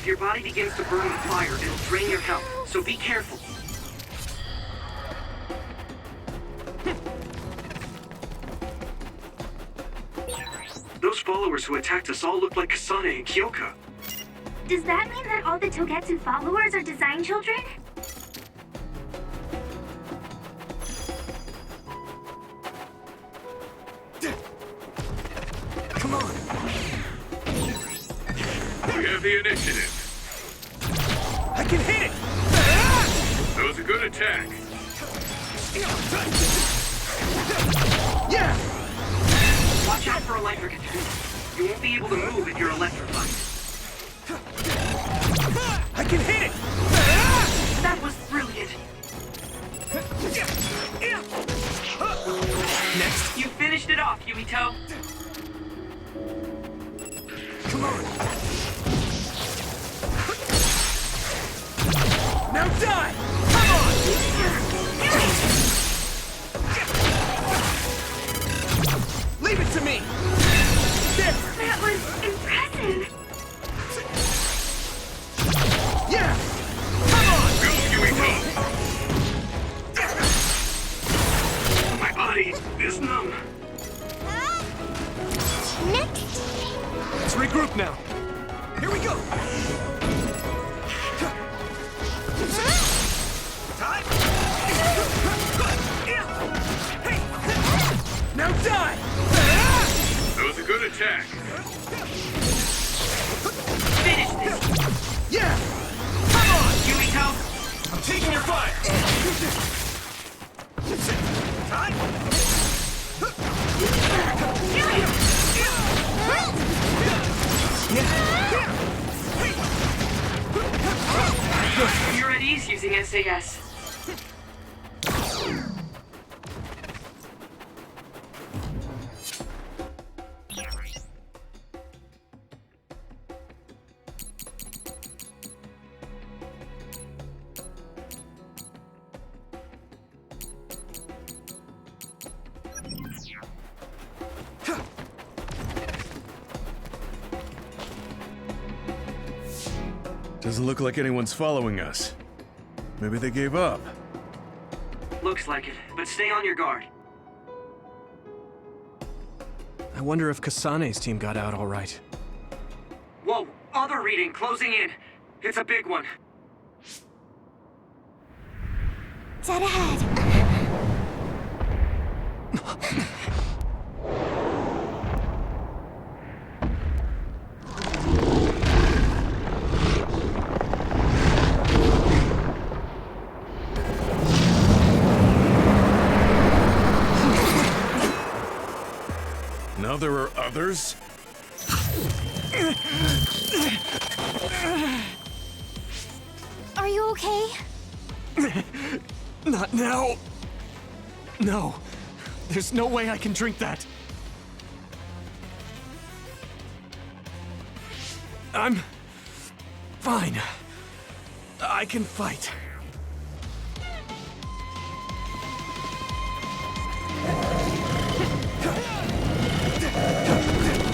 If your body begins to burn with fire, it'll drain your health, so be careful. Those followers who attacked us all look like Kasane and Kyoka. Does that mean that all the Togetsu followers are design children? Come on! We have the initiative. I can hit it! That was a good attack. Yeah! Watch out for electric attacks. You won't be able to move if you're electrified. I can hit it! That was brilliant. Next. You finished it off, Yuito. Come on! Now die! Come on! Leave it to me! There! That was impressive. Yeah! Come on! Go, Yuito! My body is numb. Next. Let's regroup now. Here we go! Time! Now die! That was a good attack. Finish this. Yeah! Come on! Yuito, I'm taking your fire! Time! you're at ease using SAS. Doesn't look like anyone's following us. Maybe they gave up. Looks like it, but stay on your guard. I wonder if Kasane's team got out all right. Whoa, other reading closing in. It's a big one. Dead ahead. Now there are others? Are you okay? Not now. No. There's no way I can drink that. I'm fine. I can fight.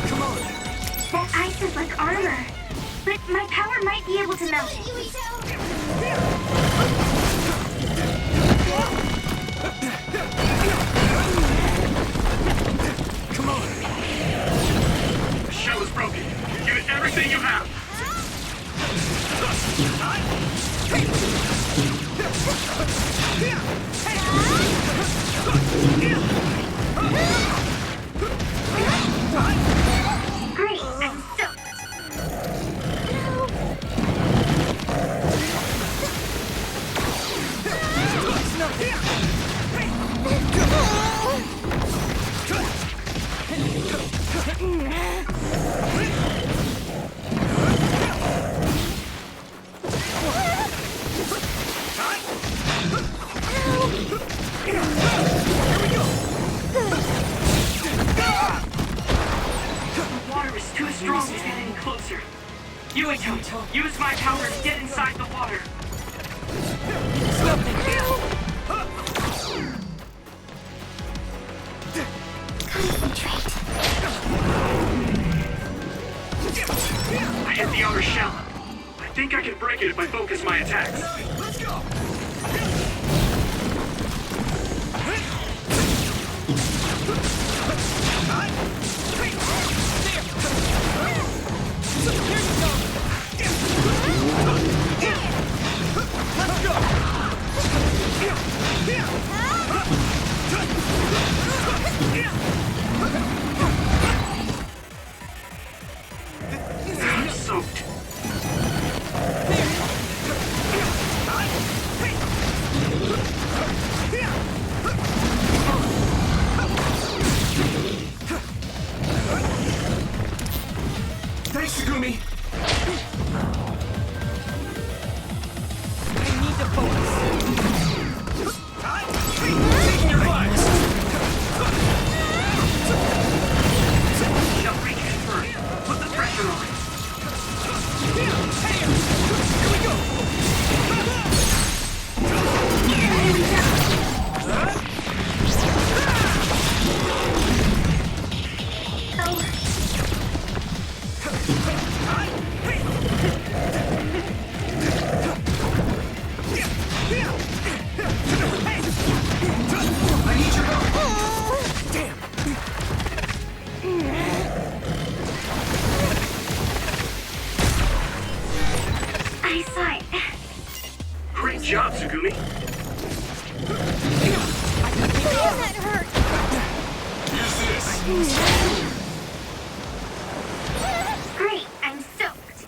Come on. That ice is like armor. But my power might be able to melt it. Come on. The shell is broken. Give it everything you have. Great, I'm stoked. The water is too strong to get any closer. Yuito, use my power to get inside the water. I hit the outer shell. I think I can break it if I focus my attacks. Let's go! I'm soaked. Thanks, Shigumi! I need to focus. Taking your fire! Shall break it first. Put the pressure on. Here we go! I need your help! Damn! I saw it. Great job, Tsugumi. That hurt. Use this! Great, I'm soaked.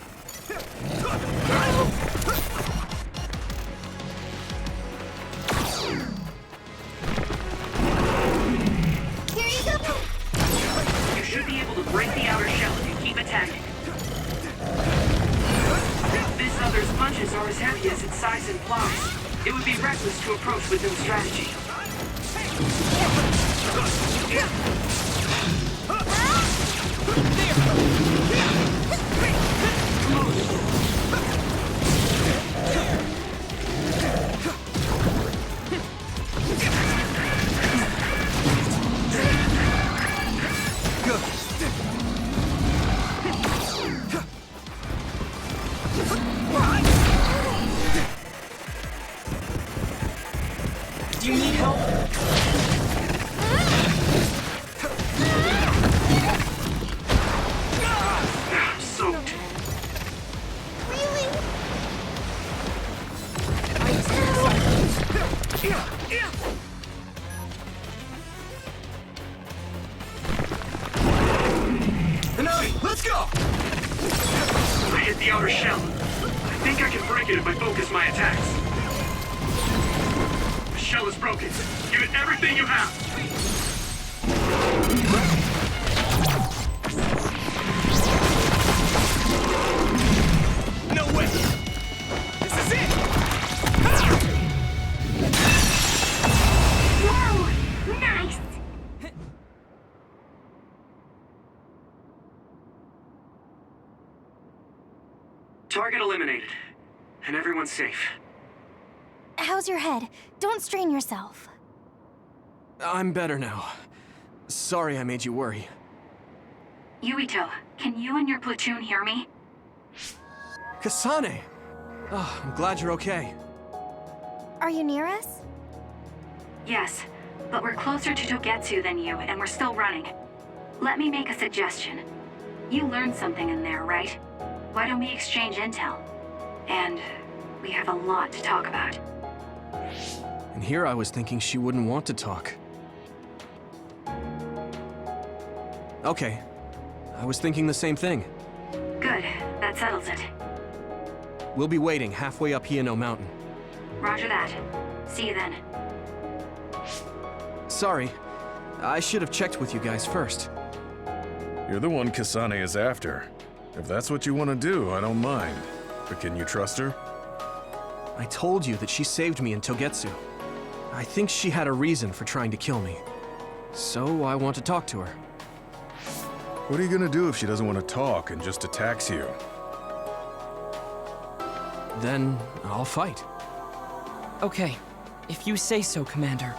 Here you go. You should be able to break the outer shell if you keep attacking. This other's punches are as heavy as its size implies. It would be reckless to approach with no strategy. Do you need help? I'm soaked. Really? Hanabi, let's go! I hit the outer shell. I think I can break it if I focus my attacks. The shell is broken. Give it everything you have. No way! This is it! Whoa! Nice! Target eliminated. And everyone's safe. How's your head? Don't strain yourself. I'm better now. Sorry I made you worry. Yuito, can you and your platoon hear me? Kasane! Oh, I'm glad you're okay. Are you near us? Yes, but we're closer to Togetsu than you, and we're still running. Let me make a suggestion. You learned something in there, right? Why don't we exchange intel? And we have a lot to talk about. And here I was thinking she wouldn't want to talk. Okay. I was thinking the same thing. Good, that settles it. We'll be waiting halfway up Hieno Mountain. Roger that. See you then. Sorry. I should have checked with you guys first. You're the one Kasane is after. If that's what you want to do, I don't mind. But can you trust her? I told you that she saved me in Togetsu. I think she had a reason for trying to kill me. So I want to talk to her. What are you gonna do if she doesn't want to talk and just attacks you? Then I'll fight. Okay, if you say so, Commander.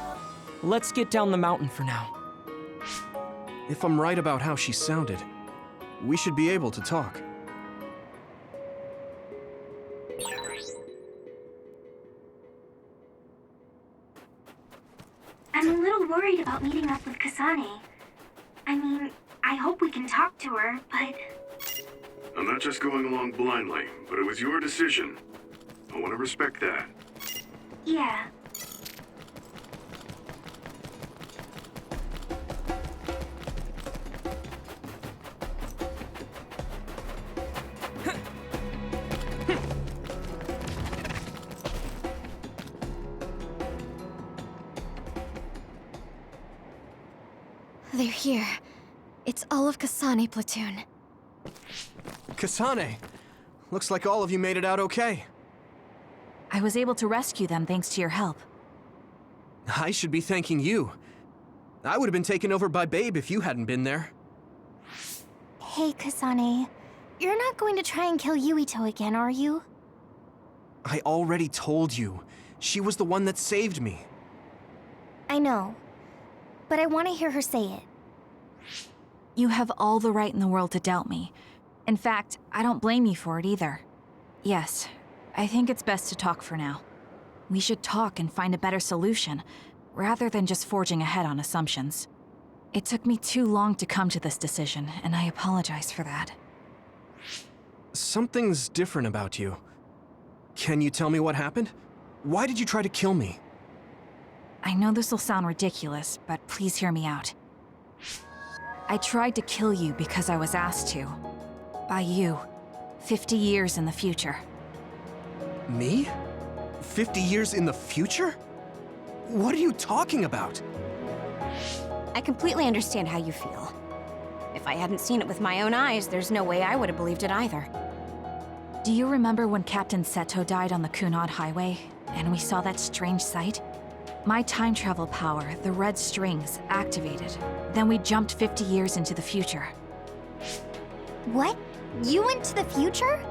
Let's get down the mountain for now. If I'm right about how she sounded, we should be able to talk. Kasane. I mean, I hope we can talk to her, but... I'm not just going along blindly, but it was your decision. I want to respect that. Yeah. They're here. It's all of Kasane platoon. Kasane! Looks like all of you made it out okay. I was able to rescue them thanks to your help. I should be thanking you. I would have been taken over by Babe if you hadn't been there. Hey, Kasane. You're not going to try and kill Yuito again, are you? I already told you. She was the one that saved me. I know. But I want to hear her say it. You have all the right in the world to doubt me. In fact, I don't blame you for it either. Yes, I think it's best to talk for now. We should talk and find a better solution, rather than just forging ahead on assumptions. It took me too long to come to this decision, and I apologize for that. Something's different about you. Can you tell me what happened? Why did you try to kill me? I know this will sound ridiculous, but please hear me out. I tried to kill you because I was asked to. By you. 50 years in the future. Me? 50 years in the future? What are you talking about? I completely understand how you feel. If I hadn't seen it with my own eyes, there's no way I would have believed it either. Do you remember when Captain Seto died on the Kunad Highway, and we saw that strange sight? My time travel power, the red strings, activated. Then we jumped 50 years into the future. What? You went to the future?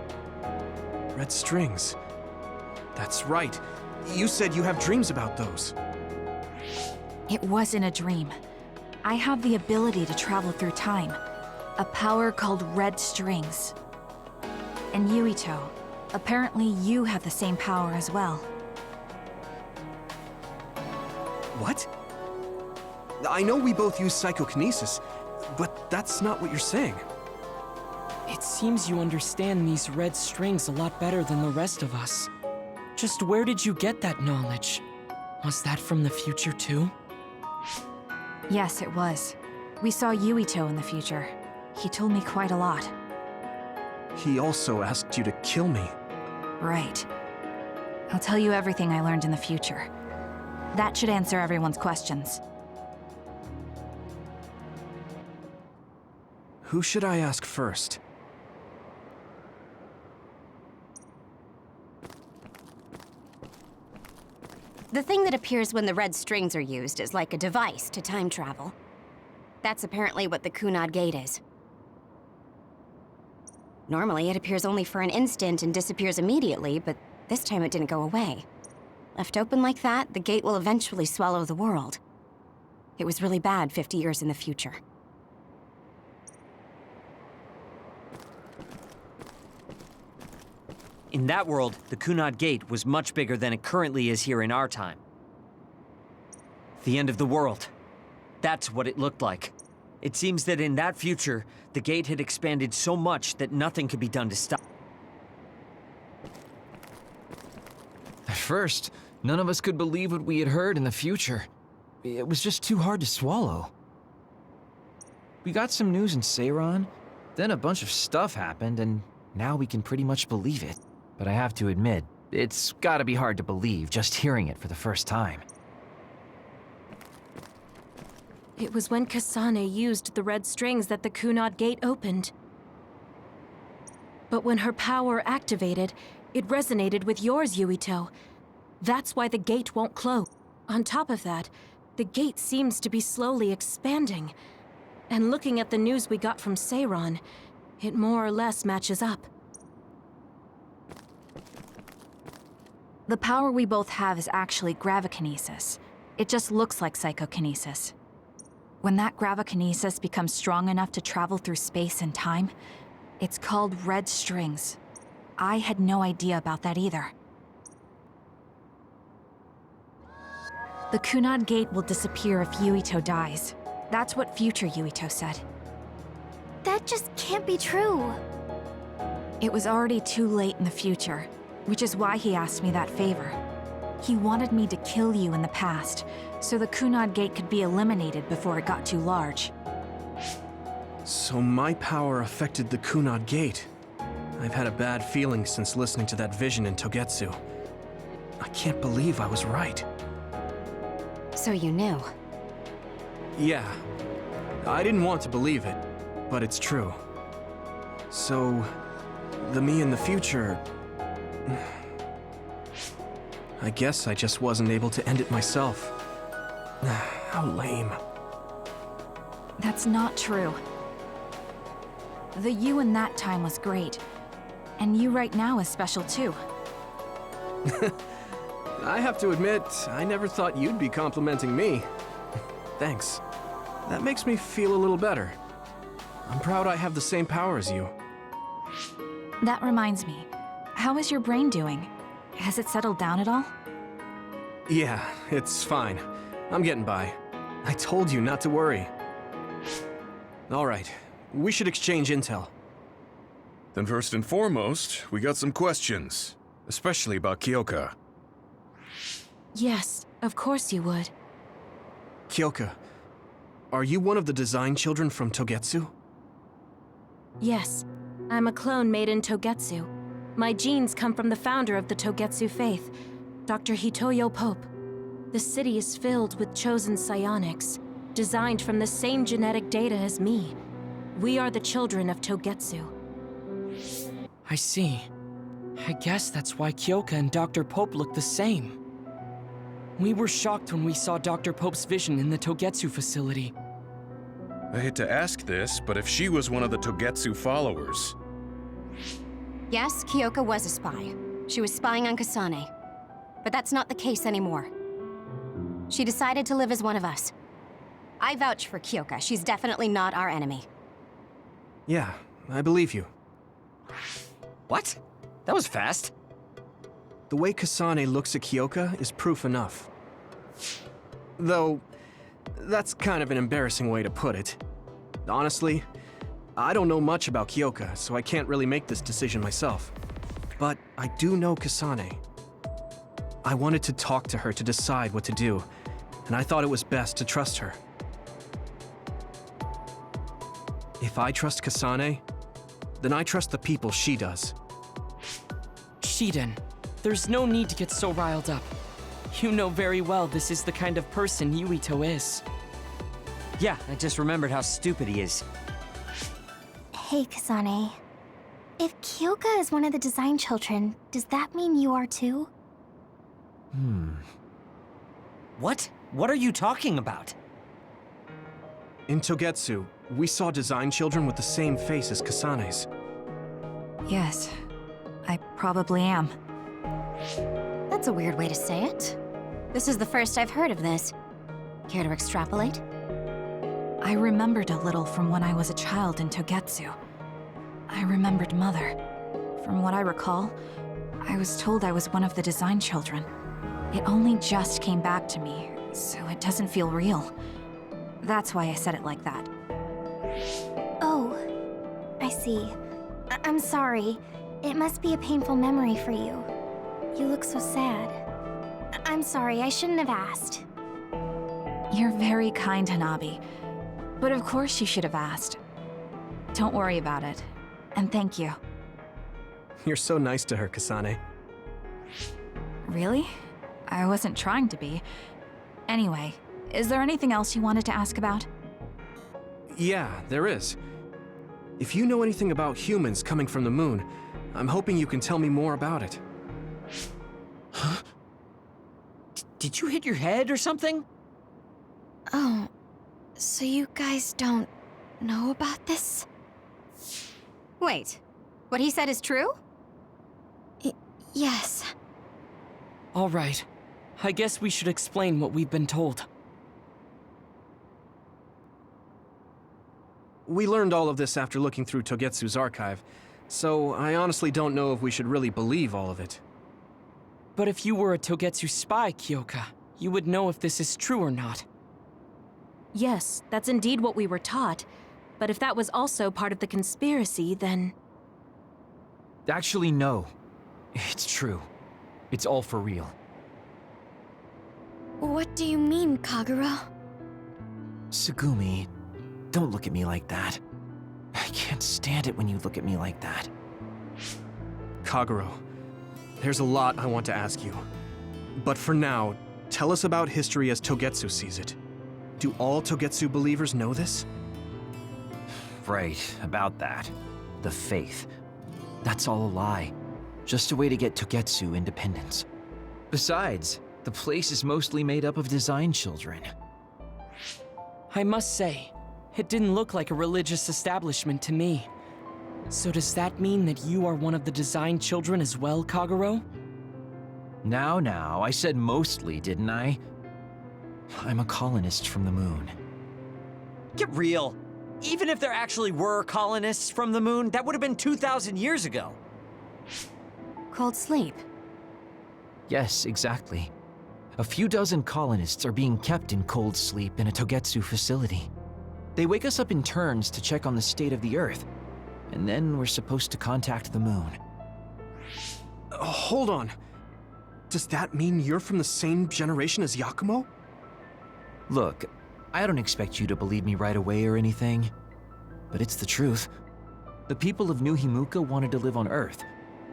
Red strings. That's right. You said you have dreams about those. It wasn't a dream. I have the ability to travel through time. A power called red strings. And Yuito, apparently you have the same power as well. What? I know we both use psychokinesis, but that's not what you're saying. It seems you understand these red strings a lot better than the rest of us. Just where did you get that knowledge? Was that from the future too? Yes, it was. We saw Yuito in the future. He told me quite a lot. He also asked you to kill me. Right. I'll tell you everything I learned in the future. That should answer everyone's questions. Who should I ask first? The thing that appears when the red strings are used is like a device to time travel. That's apparently what the Kunad Gate is. Normally, it appears only for an instant and disappears immediately, but this time it didn't go away. Left open like that, the gate will eventually swallow the world. It was really bad 50 years in the future. In that world, the Kunad Gate was much bigger than it currently is here in our time. The end of the world. That's what it looked like. It seems that in that future, the gate had expanded so much that nothing could be done to stop. At first, none of us could believe what we had heard in the future. It was just too hard to swallow. We got some news in Seiran, then a bunch of stuff happened, and now we can pretty much believe it. But I have to admit, it's gotta be hard to believe just hearing it for the first time. It was when Kasane used the red strings that the Kunad Gate opened. But when her power activated, it resonated with yours, Yuito. That's why the gate won't close. On top of that, the gate seems to be slowly expanding. And looking at the news we got from Seiran, it more or less matches up. The power we both have is actually gravikinesis. It just looks like psychokinesis. When that gravikinesis becomes strong enough to travel through space and time, it's called red strings. I had no idea about that either. The Kunad Gate will disappear if Yuito dies. That's what future Yuito said. That just can't be true. It was already too late in the future, which is why he asked me that favor. He wanted me to kill you in the past, so the Kunad Gate could be eliminated before it got too large. So my power affected the Kunad Gate. I've had a bad feeling since listening to that vision in Togetsu. I can't believe I was right. So you knew. Yeah. I didn't want to believe it, but it's true. So, the me in the future... I guess I just wasn't able to end it myself. How lame. That's not true. The you in that time was great. And you right now is special too. I have to admit, I never thought you'd be complimenting me. Thanks. That makes me feel a little better. I'm proud I have the same power as you. That reminds me. How is your brain doing? Has it settled down at all? Yeah, it's fine. I'm getting by. I told you not to worry. All right, we should exchange intel. Then first and foremost, we got some questions. Especially about Kyoka. Yes, of course you would. Kyoka, are you one of the design children from Togetsu? Yes, I'm a clone made in Togetsu. My genes come from the founder of the Togetsu faith, Dr. Hitoyo Pope. The city is filled with chosen psionics, designed from the same genetic data as me. We are the children of Togetsu. I see. I guess that's why Kyoka and Dr. Pope look the same. We were shocked when we saw Dr. Pope's vision in the Togetsu facility. I hate to ask this, but if she was one of the Togetsu followers... Yes, Kyoka was a spy. She was spying on Kasane. But that's not the case anymore. She decided to live as one of us. I vouch for Kyoka. She's definitely not our enemy. Yeah, I believe you. What? That was fast. The way Kasane looks at Kyoka is proof enough. Though, that's kind of an embarrassing way to put it. Honestly, I don't know much about Kyoka, so I can't really make this decision myself. But I do know Kasane. I wanted to talk to her to decide what to do, and I thought it was best to trust her. If I trust Kasane, then I trust the people she does. Shiden, there's no need to get so riled up. You know very well this is the kind of person Yuito is. Yeah, I just remembered how stupid he is. Hey, Kasane. If Kyoka is one of the design children, does that mean you are too? What? What are you talking about? In Togetsu, we saw design children with the same face as Kasane's. Yes, I probably am. That's a weird way to say it. This is the first I've heard of this. Care to extrapolate? I remembered a little from when I was a child in Togetsu. I remembered Mother. From what I recall, I was told I was one of the design children. It only just came back to me, so it doesn't feel real. That's why I said it like that. Oh, I see. I'm sorry. It must be a painful memory for you. You look so sad. I'm sorry, I shouldn't have asked. You're very kind, Hanabi. But of course you should have asked. Don't worry about it. And thank you. You're so nice to her, Kasane. Really? I wasn't trying to be. Anyway, is there anything else you wanted to ask about? Yeah, there is. If you know anything about humans coming from the moon, I'm hoping you can tell me more about it. Huh? Did you hit your head or something? Oh, so you guys don't know about this? Wait, what he said is true? Yes. All right. I guess we should explain what we've been told. We learned all of this after looking through Togetsu's archive, so I honestly don't know if we should really believe all of it. But if you were a Togetsu spy, Kyoka, you would know if this is true or not. Yes, that's indeed what we were taught. But if that was also part of the conspiracy, then... Actually, no. It's true. It's all for real. What do you mean, Kagura? Tsugumi, don't look at me like that. I can't stand it when you look at me like that. Kaguro, there's a lot I want to ask you. But for now, tell us about history as Togetsu sees it. Do all Togetsu believers know this? Right, about that. The faith. That's all a lie. Just a way to get Togetsu independence. Besides, the place is mostly made up of design children. I must say, it didn't look like a religious establishment to me. So does that mean that you are one of the design children as well, Kaguro? Now, I said mostly, didn't I? I'm a colonist from the moon. Get real. Even if there actually were colonists from the moon, that would have been 2,000 years ago. Cold sleep. Yes, exactly. A few dozen colonists are being kept in cold sleep in a Togetsu facility. They wake us up in turns to check on the state of the Earth, and then we're supposed to contact the moon. Hold on. Does that mean you're from the same generation as Yakumo? Look, I don't expect you to believe me right away or anything, but it's the truth. The people of New Himuka wanted to live on Earth,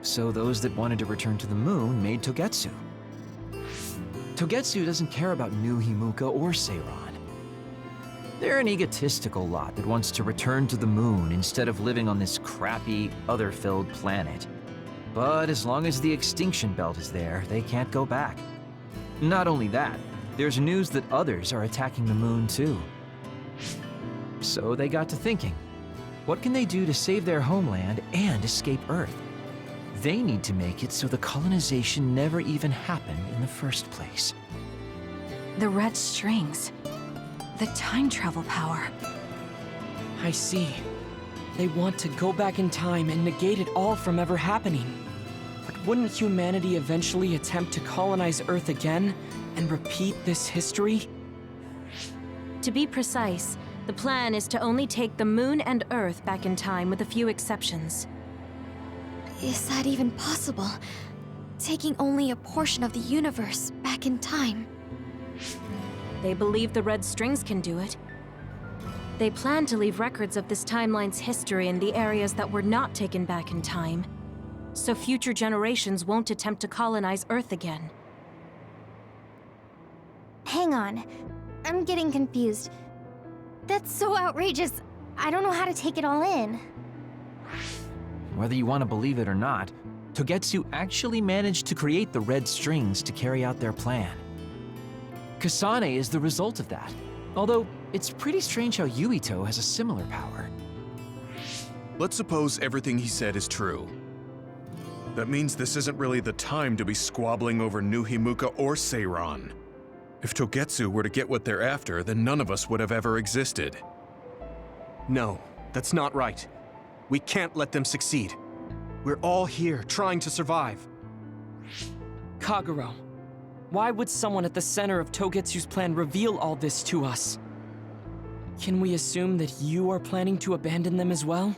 so those that wanted to return to the moon made Togetsu. Togetsu doesn't care about New Himuka or Seiran. They're an egotistical lot that wants to return to the moon instead of living on this crappy, other-filled planet. But as long as the extinction belt is there, they can't go back. Not only that, there's news that others are attacking the moon too. So they got to thinking, what can they do to save their homeland and escape Earth? They need to make it so the colonization never even happened in the first place. The red strings. The time travel power. I see. They want to go back in time and negate it all from ever happening. But wouldn't humanity eventually attempt to colonize Earth again and repeat this history? To be precise, the plan is to only take the moon and Earth back in time with a few exceptions. Is that even possible? Taking only a portion of the universe back in time? They believe the red strings can do it. They plan to leave records of this timeline's history in the areas that were not taken back in time, so future generations won't attempt to colonize Earth again. Hang on. I'm getting confused. That's so outrageous. I don't know how to take it all in. Whether you want to believe it or not, Togetsu actually managed to create the red strings to carry out their plan. Kasane is the result of that, although it's pretty strange how Yuito has a similar power. Let's suppose everything he said is true. That means this isn't really the time to be squabbling over New Himuka or Seiran. If Togetsu were to get what they're after, then none of us would have ever existed. No, that's not right. We can't let them succeed. We're all here trying to survive. Kaguro, why would someone at the center of Togetsu's plan reveal all this to us? Can we assume that you are planning to abandon them as well?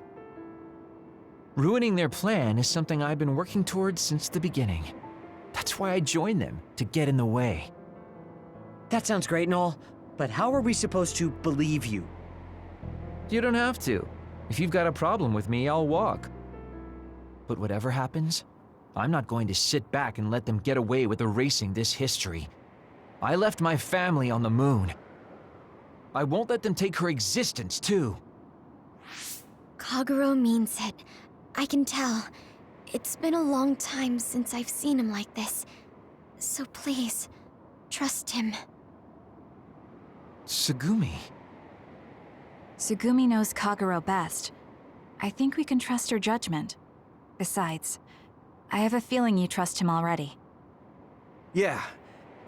Ruining their plan is something I've been working towards since the beginning. That's why I joined them, to get in the way. That sounds great and all, but how are we supposed to believe you? You don't have to. If you've got a problem with me, I'll walk. But whatever happens, I'm not going to sit back and let them get away with erasing this history. I left my family on the moon. I won't let them take her existence, too. Kaguro means it. I can tell. It's been a long time since I've seen him like this. So please, trust him. Tsugumi. Tsugumi knows Kaguro best. I think we can trust her judgment. Besides, I have a feeling you trust him already. Yeah.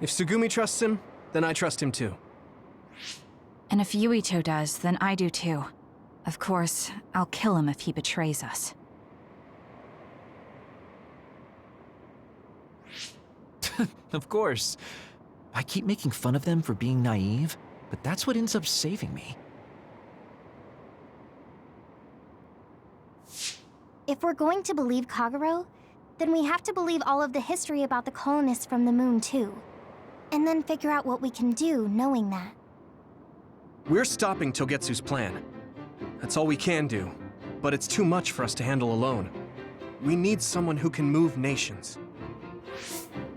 If Tsugumi trusts him, then I trust him too. And if Yuito does, then I do too. Of course, I'll kill him if he betrays us. Of course. I keep making fun of them for being naive, but that's what ends up saving me. If we're going to believe Kagero, then we have to believe all of the history about the colonists from the moon too. And then figure out what we can do knowing that. We're stopping Togetsu's plan. That's all we can do, but it's too much for us to handle alone. We need someone who can move nations.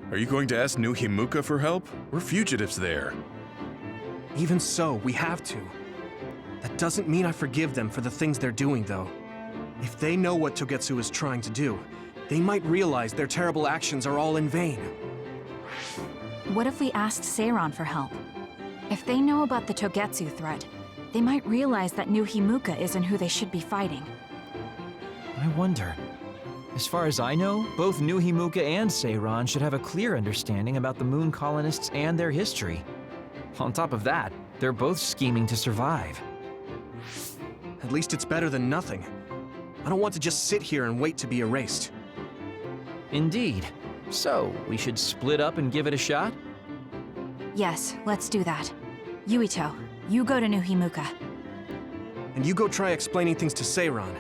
Are you going to ask New Himuka for help? We're fugitives there. Even so, we have to. That doesn't mean I forgive them for the things they're doing, though. If they know what Togetsu is trying to do, they might realize their terrible actions are all in vain. What if we asked Seiran for help? If they know about the Togetsu threat, they might realize that New Himuka isn't who they should be fighting. I wonder. As far as I know, both New Himuka and Seiran should have a clear understanding about the moon colonists and their history. On top of that, they're both scheming to survive. At least it's better than nothing. I don't want to just sit here and wait to be erased. Indeed. So, we should split up and give it a shot? Yes, let's do that. Yuito, you go to New Himuka. And you go try explaining things to Seiran.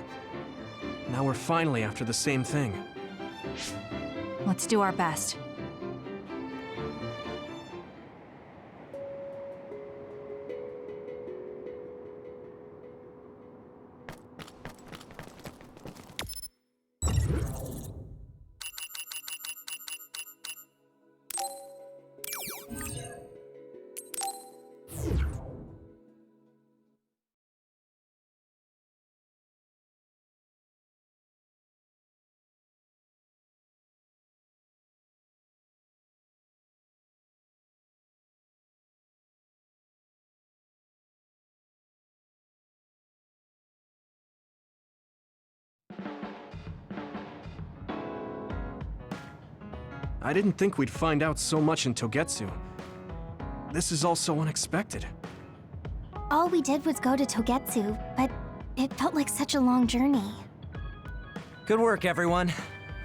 Now we're finally after the same thing. Let's do our best. I didn't think we'd find out so much in Togetsu. This is all so unexpected. All we did was go to Togetsu, but it felt like such a long journey. Good work, everyone.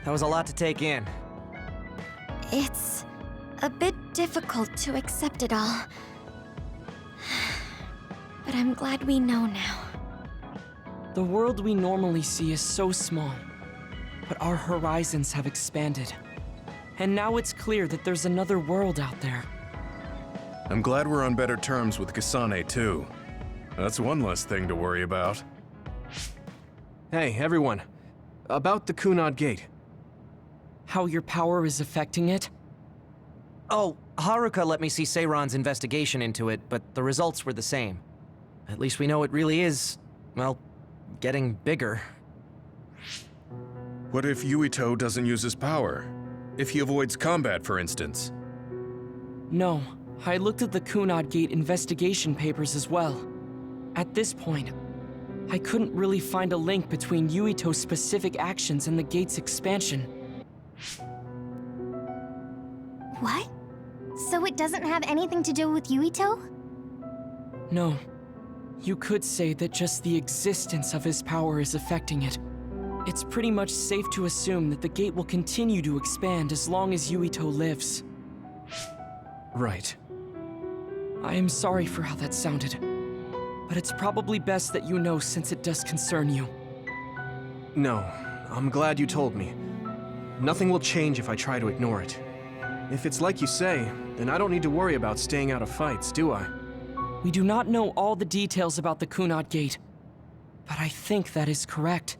That was a lot to take in. It's a bit difficult to accept it all. But I'm glad we know now. The world we normally see is so small, but our horizons have expanded. And now it's clear that there's another world out there. I'm glad we're on better terms with Kasane, too. That's one less thing to worry about. Hey, everyone. About the Kunad Gate. How your power is affecting it? Oh, Haruka let me see Seiran's investigation into it, but the results were the same. At least we know it really is, well, getting bigger. What if Yuito doesn't use his power? If he avoids combat, for instance? No, I looked at the Kunad Gate investigation papers as well. At this point, I couldn't really find a link between Yuito's specific actions and the gate's expansion. What? So it doesn't have anything to do with Yuito? No. You could say that just the existence of his power is affecting it. It's pretty much safe to assume that the gate will continue to expand as long as Yuito lives. Right. I am sorry for how that sounded, but it's probably best that you know since it does concern you. No, I'm glad you told me. Nothing will change if I try to ignore it. If it's like you say, then I don't need to worry about staying out of fights, do I? We do not know all the details about the Kunad Gate, but I think that is correct.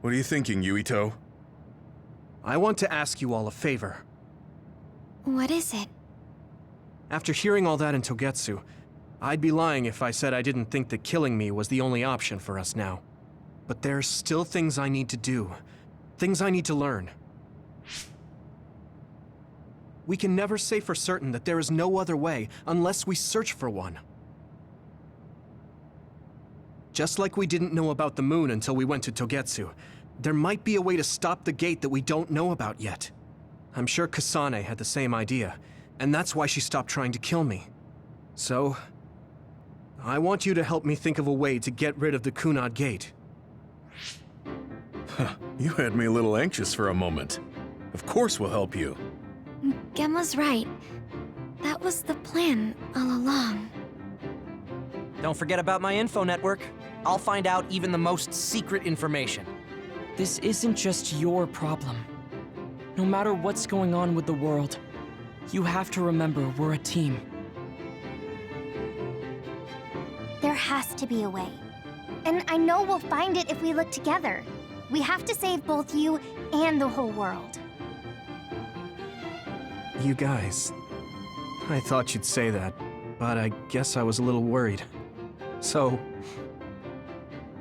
What are you thinking, Yuito? I want to ask you all a favor. What is it? After hearing all that in Togetsu, I'd be lying if I said I didn't think that killing me was the only option for us now. But there's still things I need to do. Things I need to learn. We can never say for certain that there is no other way unless we search for one. Just like we didn't know about the moon until we went to Togetsu, there might be a way to stop the gate that we don't know about yet. I'm sure Kasane had the same idea, and that's why she stopped trying to kill me. So, I want you to help me think of a way to get rid of the Kunad Gate. You had me a little anxious for a moment. Of course we'll help you. Gemma's right. That was the plan all along. Don't forget about my info network. I'll find out even the most secret information. This isn't just your problem. No matter what's going on with the world, you have to remember we're a team. There has to be a way. And I know we'll find it if we look together. We have to save both you and the whole world. You guys. I thought you'd say that, but I guess I was a little worried. So,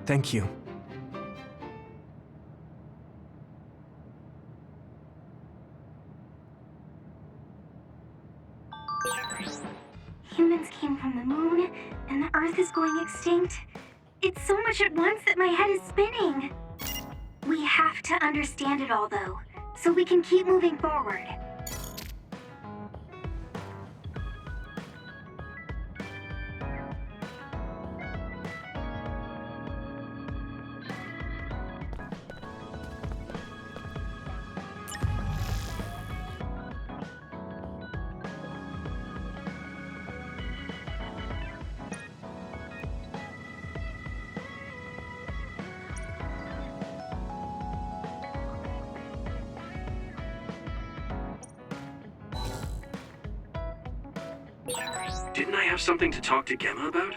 thank you. Humans came from the moon, and the Earth is going extinct. It's so much at once that my head is spinning. We have to understand it all, though, so we can keep moving forward. Didn't I have something to talk to Gemma about?